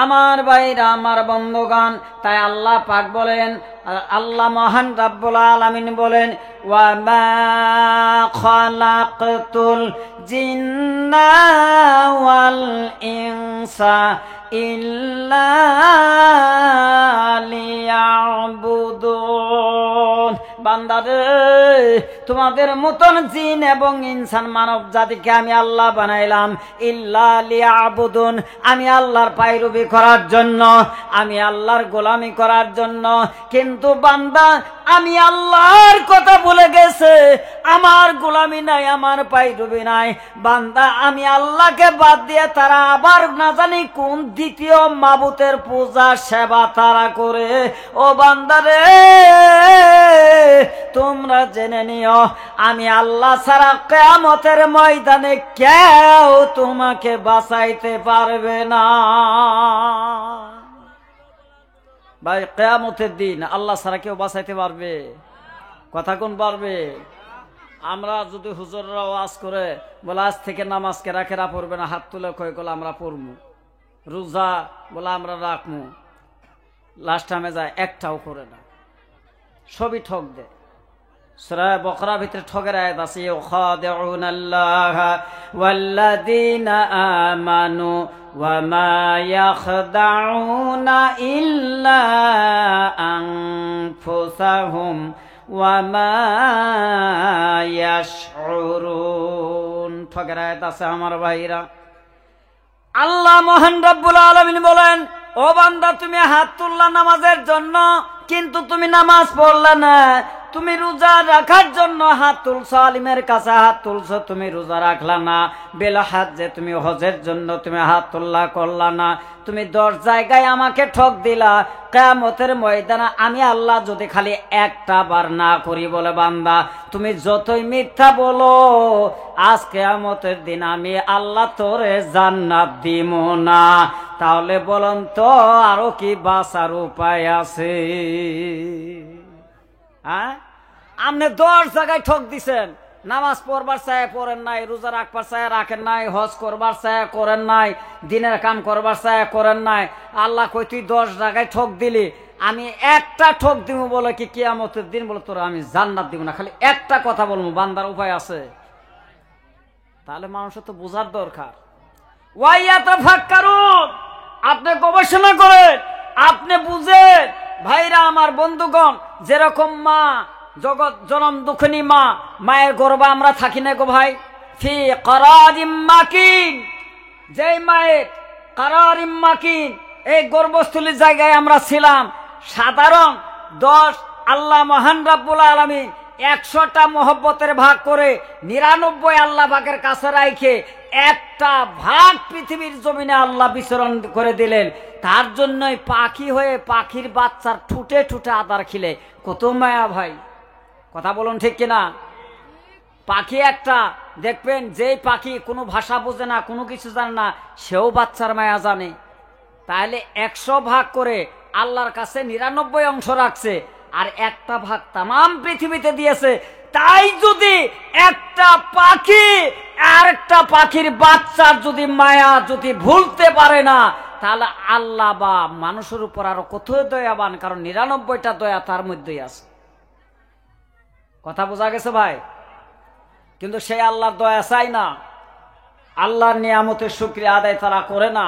আমার ভাইরা, আমার বন্ধুগণ, তাই আল্লাহ পাক বলেন, আল্লাহ মহান রাব্বুল আলামিন বলেন, ওয়া মা খালাকতুল জিন্না ওয়াল ইনসা ইল্লা লিয়াবুদুন। বান্দারে, তোমাদের মতন জিন এবং ইনসান মানব জাতিকে আমি আল্লাহ বানাইলাম ইল্লা লিয়াবুদুন, আমি আল্লাহর পায়রবি করার জন্য, আমি আল্লাহর গোলামি করার জন্য। কিন্তু বান্দা আমি আল্লাহর কথা ভুলে গেছে, আমার গোলামি নাই, আমার পায়রবি নাই। বান্দা আমি আল্লাহকে বাদ দিয়ে তারা আবার না জানি কোন দ্বিতীয় মাবুতের পূজা সেবা তারা করে। ও বান্দারে, তোমরা জেনে নিও, আমি আল্লাহ ছাড়া কিয়ামতের ময়দানে কেউ তোমাকে বাঁচাইতে পারবে না। ভাই, কিয়ামতের দিন আল্লাহ ছাড়া কেউ বাঁচাইতে পারবে? কথা কোন পারবে? আমরা যদি হুজুররা ওয়াজ করে বলে আজ থেকে নামাজ কেরা পড়বে না, হাত তুলে কয়ে গেলে আমরা পড়বো, রোজা বলে আমরা রাখবো, লাস্ট টাইমে যায় একটাও করে না, সবই ঠক দেয়। সূরা বাকারার ভিতরে ঠকের আয়াত আছে, ইউখাদিউনাল্লাহা ওয়াল্লাযীনা আমানু ওয়া মা ইয়াখদাউনা ইল্লা আনফুসাহুম ওয়া মা ইয়াশউরুন। ঠকের আয়াত আছে আমার ভাইরা। আল্লাহ মহান রব্বুল আলামিন বলেন, ও বান্দা, তুমি হাত তুললা নামাজের জন্য, কিন্তু তুমি নামাজ পড়লা না। তুমি রোজা রাখার জন্য হাত তুলছো, আলিমের কাছে হাত তুলছো, তুমি রোজা রাখলা না। বেলা হাত যে তুমি হজের জন্য তুমি হাত তুললা, করলা না। তুমি 10 জায়গায় আমাকে ঠক দিলা। কিয়ামতের ময়দানে আমি আল্লাহ যদি খালি একটা বার না করি, বলে বান্দা তুমি যতই মিথ্যা বলো, আজ কিয়ামতের দিন আমি আল্লাহ তোরে জান্নাত দিব না। তাহলে বলুন তো আরো কি বাঁচার উপায় আছে? হ্যাঁ, আপনি 10 জায়গায় ঠক দিছেন। নামাজ পড়বার চায় পড়েন নাই, রোজা রাখবার চায় রাখেন নাই, হজ করবার চায় করেন নাই, দিনের কাম করবার চায় করেন নাই। আল্লাহ কই তুই 10 জায়গায় ঠক দিলি, আমি একটা ঠক দিব বলে কি কিয়ামতের দিন বলে তোরা আমি জান্নাত দিব না, খালি একটা কথা বলবো, বান্দার উপায় আছে? তাহলে মানুষের তো বোঝার দরকার। ওয়াইয়াতাফাক্কারুন, আপনি গবেষণা করেন, আপনি বুঝেন। ভাইরা আমার, বন্ধুগণ, যেরকম মা জগৎ জনম দুঃখিনী মা, মায়ের গর্ভে আমরা থাকি না গো ভাই, ফি কারারিম মাকিন, যেই মায়ের কারারিম মাকিন, এই গর্ভস্থলীর জায়গায় আমরা ছিলাম। সাধারণ 10 আল্লাহ মহান রাব্বুল আলামিন 100টা মহব্বতের ভাগ করে 99 আল্লাহ ভাগের কাছে রাখে একটা ভাগ পৃথিবীর জমিনে আল্লাহ বিচরণ করে দিলেন। তার জন্যই পাখি হয়ে পাখির বাচ্চার ঠুটে ঠুটে আদার খিলে কত মায়া ভাই, কথা বলুন ঠিক কিনা? পাখি একটা দেখবেন, যেই পাখি কোনো ভাষা বোঝে না, কোনো কিছু জানে না, সেও বাচ্চার মায়া জানে। তাহলে 100 ভাগ করে আল্লাহর কাছে 99 অংশ রাখছে, আর একটা ভাগ তামাম পৃথিবীতে দিয়েছে। তাই যদি একটা পাখি আর একটা পাখির বাচ্চার যদি মায়া যদি ভুলতে পারে না, তাহলে আল্লাহ বা মানুষের উপর আরো কত দয়াবান, কারণ 99টা দয়া তার মধ্যেই আছে। কথা বোঝা গেছে ভাই? কিন্তু সেই আল্লাহর দয়া চাই না, আল্লাহর নিয়ামতের শুকরিয়া আদায় তারা করে না।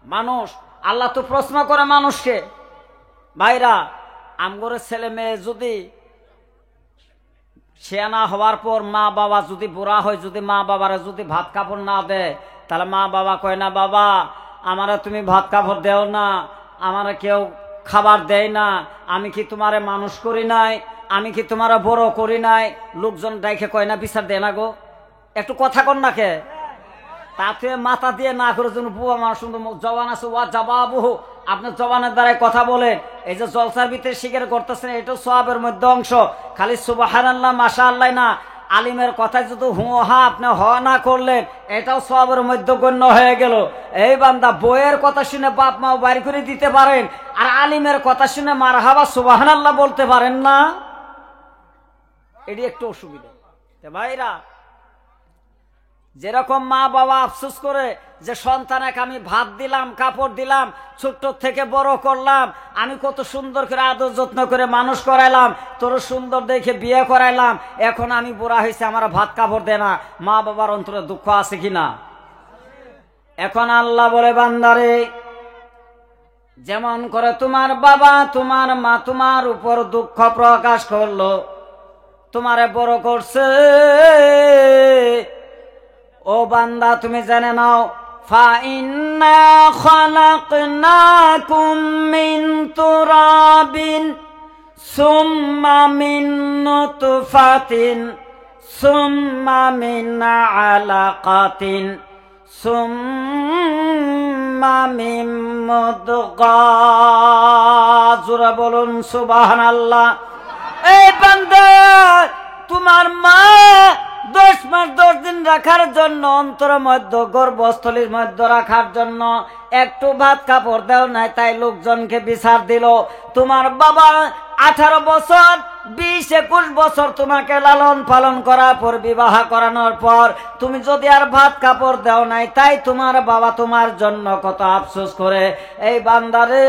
মানুষ, আল্লাহ তো প্রশ্ন করে মানুষকে, ভাইরা আমগরের ছেলে মেয়ে যদি শেয়ানা হওয়ার পর মা বাবা যদি বুড়া হয়, যদি মা বাবারা যদি ভাত কাপড় না দেয়, তাহলে মা বাবা কয় না, বাবা আমারা তুমি ভাত কাপড় দেও না, আমারা কেউ খাবার দেয় না, আমি কি তোমারে মানুষ করি নাই, আমি কি তোমারা বড় করি নাই? লোকজন ডাইকে কয় না, বিচার দেয় না গো, একটু কথা কন না কে? তাতে মাথা দিয়ে না করে যেন বুয়া মানুষ জবান আছে, ওয়া জবাবহু, আপনি জবানের দ্বারাই কথা বলেন। এই যে জলসার ভিতরে শিকার করতেছেন, এটাও সওয়াবের মধ্যে অংশ। খালি সুবহানাল্লাহ মাশাআল্লাহ না, আলিমের কথায় যদি হু হা আপনি হ না করলেন, এটাও সওয়াবের মধ্যে গণ্য হয়ে গেল। এই বান্দা, বইয়ের কথা শুনে বাপ মাও বাড়ি করে দিতে পারেন, আর আলিমের কথা শুনে মারহাবা সুবহানাল্লাহ বলতে পারেন না, এটি একটু অসুবিধা। ভাইরা, যেরকম মা বাবা আফসোস করে যে সন্তানকে আমি ভাত দিলাম, কাপড় দিলাম, ছোট্ট থেকে বড় করলাম, আমি কত সুন্দর করে আদর যত্ন করে মানুষ করাইলাম, তোর সুন্দর দেখে বিয়ে করাইলাম, এখন আমি বুড়া হয়েছে, আমার ভাত কাপড় দে না। মা বাবার অন্তরে দুঃখ আছে কিনা? এখন আল্লাহ বলে, বান্দারে, যেমন করে তোমার বাবা তোমার মা তোমার উপর দুঃখ প্রকাশ করলো, তোমারে বড় করছে, ও বান্দা তুমি জেনে নাও, ফাইন্না খালাকনাকুম মিন তুরাবিন সুম্মা মিন নুতফাতিন সুম্মা মিন আলাকাতিন সুম্মা মিন মুদগাহ। জোরে বলুন সুবহানাল্লাহ। এই বান্দা, তোমার মা 10 মাস 10 দিন রাখার জন্য, অন্তরের মধ্যে গর্ভস্থলীর মধ্যে রাখার জন্য একটু ভাত কাপড় দেও নাই, তাই লোকজনকে বিচার দিল। তোমার বাবা 18 বছর 20-21 বছর তোমাকে লালন পালন করার পর, বিবাহ করানোর পর তুমি যদি আর ভাত কাপড় দেও নাই, তাই তোমার বাবা তোমার জন্য কত আফসোস করে। এই বান্দারে,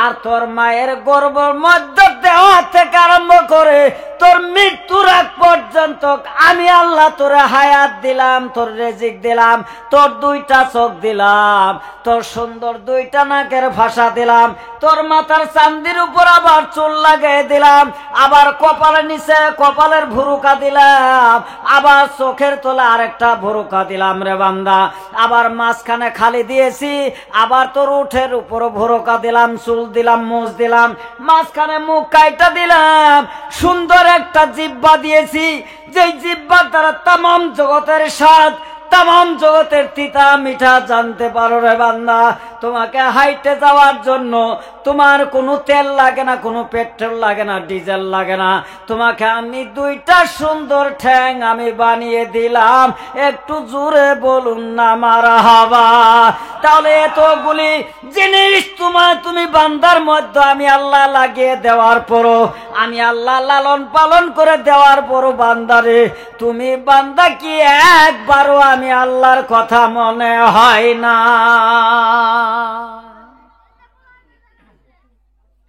আর তোর মায়ের গর্ভের মধ্যে দেওয়া থেকে আরম্ভ করে তোর মৃত্যুর আগ পর্যন্ত আমি আল্লাহ তোরে হায়াত দিলাম, তোর রিজিক দিলাম, তোর 2টা চোখ দিলাম, তোর সুন্দর 2টা নাকের ভাষা দিলাম, তোর মাথার চান্দির উপর আবার চুল লাগিয়ে দিলাম, আবার কপালের নিচে কপালের ভুরুকা দিলাম, আবার চোখের তোলা আরেকটা ভুরুকা দিলাম রে বান্দা, আবার মাঝখানে খালি দিয়েছি, আবার তোর উঠের উপর ভুরুকা দিলাম, চুল দিলাম, মুছ দিলাম, মাঝখানে মুখ কাইটা দিলাম, সুন্দর একটা জিহ্বা দিয়েছি, যেই জিহ্বার দ্বারা তামাম জগতের স্বাদ, তামাম জগতের তিতা মিঠা জানতে পারো রে বান্দা। তোমাকে হাইটে যাওয়ার জন্য তোমার কোনো তেল লাগে না, কোনো পেট্রোল লাগে না, ডিজেল লাগে না, তোমাকে আমি 2টা সুন্দর ঠ্যাং আমি বানিয়ে দিলাম। একটু জোরে বলুন না মারহাবা। তাহলে এতগুলি জিনিস তুমি বান্দার মধ্যে আমি আল্লাহ লাগিয়ে দেওয়ার পরও, আমি আল্লাহ লালন পালন করে দেওয়ার পরও, বান্দারে তুমি বান্দা কি একবারও আমি আল্লাহর কথা মনে হয় না?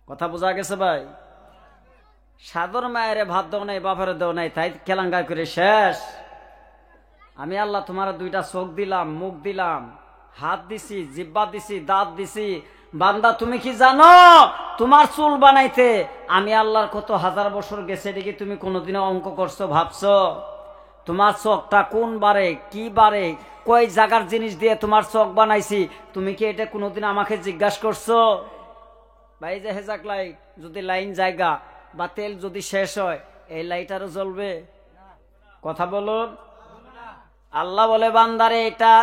কথা বোঝা গেছে ভাই? সাদর মায়ের ভাত দেও নাই, বাপের দেও নাই, তাই কেলাঙ্গা করে শেষ। আমি আল্লাহ তোমার 2টা চোখ দিলাম, মুখ দিলাম, হাত দিছি, জিহ্বা দিছি, দাঁত দিছি। বান্দা তুমি কি জানো, তোমার চুল বানাইতে আমি আল্লাহর কত হাজার বছর গেছে, দেখি তুমি কোনোদিনও অঙ্ক করছো, ভাবছো? তোমার চোখটা কোন বারে, কি বারে, কই জায়গার জিনিস দিয়ে তোমার চোখ বানাইছি, তুমি কি এটা কোনোদিন আমাকে জিজ্ঞাসা করছো? ভাই যে হেজাক লাইট যদি লাইন জায়গা বা তেল যদি শেষ হয়, এই লাইট আরো জ্বলবে? কথা বলুন। আল্লাহ বলে, বান্দারে এটা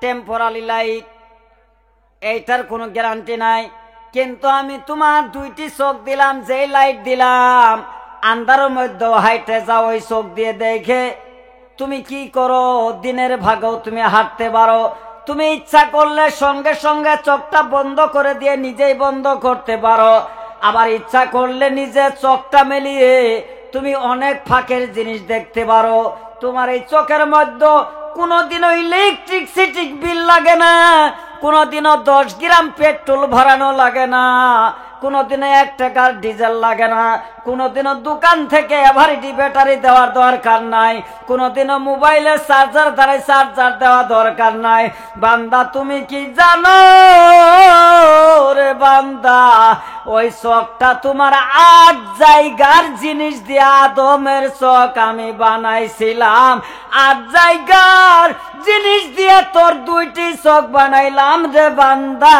টেম্পোরারি লাইট, এইটার কোনো গ্যারান্টি নাই, কিন্তু আমি তোমার 2টি চোখ দিলাম, যেই লাইট দিলাম, আন্ধারের মধ্যে হাইটে যাও, ওই চোখ দিয়ে দেখে তুমি কি করো, দিনের ভাগেও তুমি হাঁটতে পারো, তুমি ইচ্ছা করলে সঙ্গে সঙ্গে চোখটা বন্ধ করে দিয়ে নিজেই বন্ধ করতে পারো, আবার ইচ্ছা করলে নিজে চোখটা মেলিয়ে তুমি অনেক ফাঁকের জিনিস দেখতে পারো। তোমার এই চোখের মধ্যে কোনোদিনও ইলেকট্রিসিটি বিল লাগে না, কোনোদিনও 10 গ্রাম পেট্রোল ভরানো লাগে না, কোনোদিনও 1 টাকার ডিজেল লাগে না, কোনোদিনও দোকান থেকে এভারেডি ব্যাটারি দেওয়ার দরকার নাই, কোনোদিনও মোবাইলের চার্জার দ্বারা চার্জার দেওয়া দরকার নাই। বান্দা তুমি কি জানো রে বান্দা, ওই চোখটা তোমার 8 জায়গার জিনিস দিয়ে আদমের চোখ আমি বানাইছিলাম, 8 জায়গার জিনিস দিয়ে তোর 2টি চোখ বানাইলাম রে বান্দা।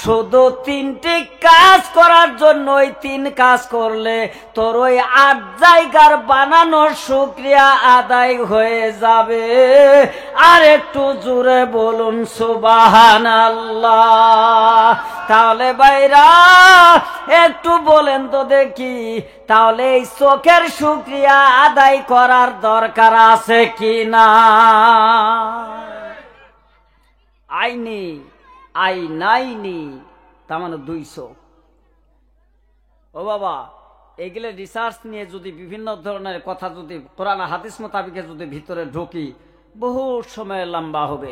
শুধু 3টি কাজ করার জন্য, ওই 3 কাজ করলে তোর ওই 8 জায়গার বানানোর শুকরিয়া আদায় হয়ে যাবে। আর একটু জোরে বলুন সুবহানাল্লাহ। তাহলে ভাইরা একটু বলেন তো দেখি, তাহলে এই চোখের শুকরিয়া আদায় করার দরকার আছে কি না? আইনি আইনাইনি, তার মানে 2 চোখ। ও বাবা, এগুলো রিসার্চ নিয়ে যদি বিভিন্ন ধরনের কথা যদি কোরআন হাদিস মোতাবিকে যদি ভিতরে ঢুকি, বহু সময় লম্বা হবে।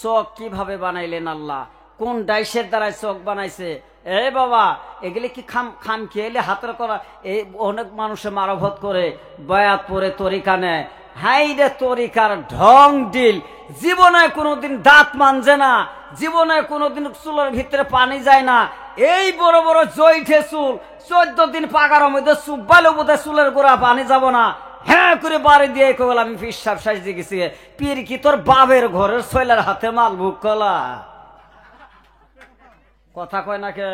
চোখ কিভাবে বানাইলেন আল্লাহ, কোন ডাইসের দ্বারাই চোখ বানাইছে। এ বাবা, এগুলি কি খাম খেয়ে হাতের করা? এই অনেক মানুষে মারভত করে, বয়াত পরে তরিকা নেয়। হাই রে তরিকার ঢং ডিল, জীবনে কোনোদিন দাঁত মানছে না, জীবনে কোনোদিন চুলের ভিতরে পানি যায় না। এই বড় বড় জৈঠে চুল, 14 দিন পাকার মধ্যে চুব্বালে বোধ চুলের গোড়া পানি যাব না। হ্যাঁ করে বাড়ি দিয়ে কল আমি পিসাব সাজিয়ে গেছি। পীর কি তোর বাবের ঘরের শৈলের হাতে মালভুক কলা? কথা কয় না কে?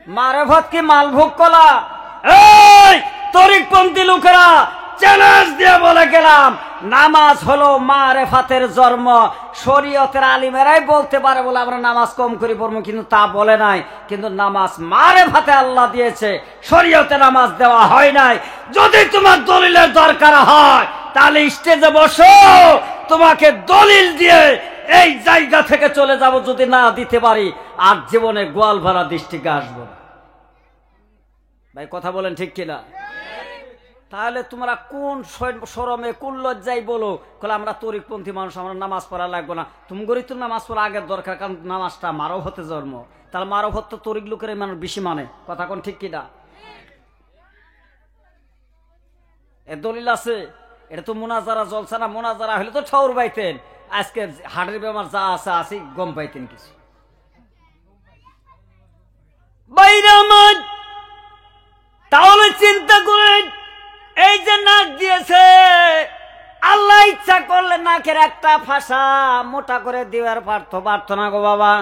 মারেফত কি মালভোগ কলা? এই তরিকপন্থী লোকেরা চ্যালেঞ্জ দিয়ে বলে গেলাম, নামাজ হলো মারেফাতের জন্ম। শরীয়তের আলিমেরাই বলতে পারে বলে আমরা নামাজ কম করে পড়বো, কিন্তু তা বলে নাই। কিন্তু নামাজ মারেফাতে আল্লাহ দিয়েছে, শরীয়তে নামাজ দেওয়া হয় নাই। যদি তোমার দলিলের দরকার হয় তাহলে স্টেজে বসো, তোমাকে দলিল দিয়ে এই জায়গা থেকে চলে যাব যদি না দিতে পারি, আর জীবনে গোয়াল ভরা দৃষ্টিকে আসবো না। ভাই কথা বলেন ঠিক কিনা? তাহলে তোমরা কোন শরমে কোন লজ্জায় বলো কলে আমরা তরিকপন্থী মানুষ, আমরা নামাজ পড়া লাগবো না? তুমি গরি তো নামাজ পড়া আগের দরকার, কারণ নামাজটা মারব হতে জন্ম। তাহলে মারব হতে তরিক লোকের মানুষ বেশি মানে। কথা কোন ঠিক কিনা? এ দলিল আছে, এটা তো মোনাজারা জলসা না। মোনাজারা হলে তো ঠাউর পাইতেন, আজকে হার্টের বেমার যা আছে আসি গম পাইতেন কিছু। তাহলে চিন্তা করেন, এই যে নাক দিয়েছে, আল্লাহ ইচ্ছা করলে নাকের একটা ফাঁসা মোটা করে দেওয়ার পারতো না গো বাবা।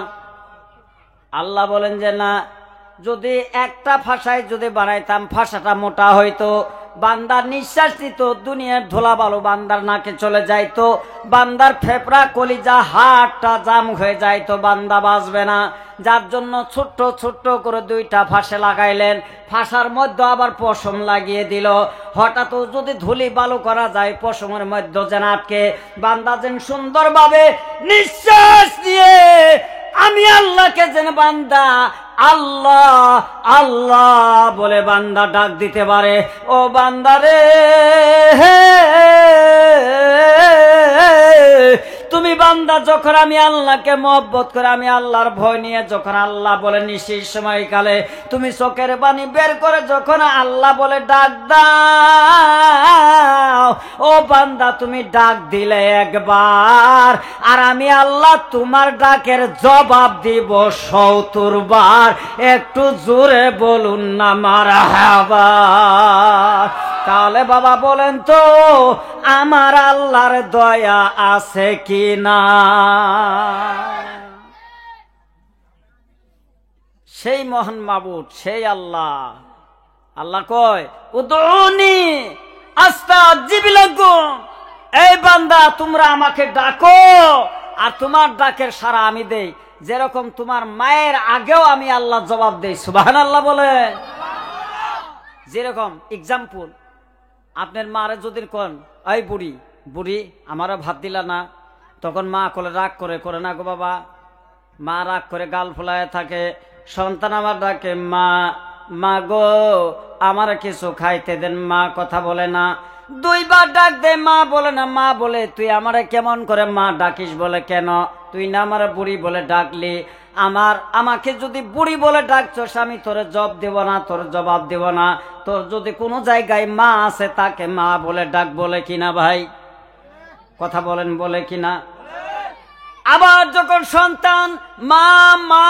আল্লাহ বলেন যে না, যদি একটা ফাঁসায় যদি বানাইতাম, ফাঁসাটা মোটা হইতো, বান্দার নিঃশ্বাস দিত, দুনিয়ার ধোলা বালু বান্দার নাকে চলে যাইতো, বান্দার ফেফড়া কলিজা হাড়টা জাম হয়ে যাইতো, বান্দা বাঁচবে না। যার জন্য ছোট্ট ছোট্ট করে 2টা ফাঁসে লাগাইলেন, ফাঁসার মধ্যে আবার পশম লাগিয়ে দিল। হঠাৎ যদি ধুলি বালু করা যায়, পশমের মধ্যে যেন আটকে বান্দা যেন সুন্দরভাবে নিঃশ্বাস দিয়ে আমি আল্লাহকে যেন বান্দা আল্লাহ আল্লাহ বলে বান্দা ডাক দিতে পারে। ও বান্দারে, তুমি বান্দা যখন আমি আল্লাহকে মহব্বত করে, আমি আল্লাহর ভয় নিয়ে যখন আল্লাহ বলে নিশির সময়কালে তুমি চোখের পানি বের করে যখন আল্লাহ বলে ডাক দাও, ও বান্দা তুমি ডাক দিলে একবার, আর আমি আল্লাহ তোমার ডাকের জবাব দিব 70 বার। একটু জোরে বলুন না মারহাবা। তাহলে বাবা বলেন তো, আমার আল্লাহর দয়া আছে কি না? সেই মহান মাবুদ, সেই আল্লাহ। আল্লাহ কয় উদউনি আস্তাজিব লাকুম, এই বান্দা তোমরা আমাকে ডাকো আর তোমার ডাকের সাড়া আমি দেই। যেরকম তোমার মায়ের আগেও আমি আল্লাহ জবাব দেই। সুবহানাল্লাহ বলে। যেরকম এক্সাম্পল, আপনার মারে যদি কোন এই বুড়ি বুড়ি আমারও ভাত দিলা না, তখন মা কলে রাগ করে না গো বাবা। মা রাগ করে গাল ফুলায় থাকে, সন্তান আমার ডাকে মা মা গো আমার কিছু খাইতে দেন। মা কথা বলে না, 2 বার ডাক দে, মা বলে না। মা বলে তুই আমারে কেমন করে মা ডাকিস? বলে কেন? তুই না আমার বুড়ি বলে ডাকলি, আমাকে যদি বুড়ি বলে ডাকছস আমি তোর জবাব দেব না, তোর জবাব দেব না। তোর যদি কোনো জায়গায় মা আছে তাকে মা বলে ডাক, বলে কিনা ভাই? কথা বলেন, বলে কিনা? আবার যখন সন্তান মা মা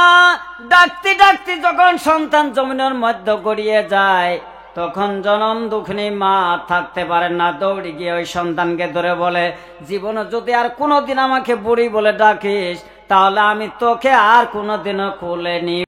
ডাকতে ডাকতে যখন সন্তান জমিনের মধ্যে গড়িয়ে যায়, তখন জনম দুঃখিনী মা থাকতে পারেন না, দৌড়ে গিয়ে ওই সন্তানকে ধরে বলে, জীবনে যদি আর কোনোদিন আমাকে বুড়ি বলে ডাকিস তাহলে আমি তোকে আর কোনোদিনও কোলে নিই।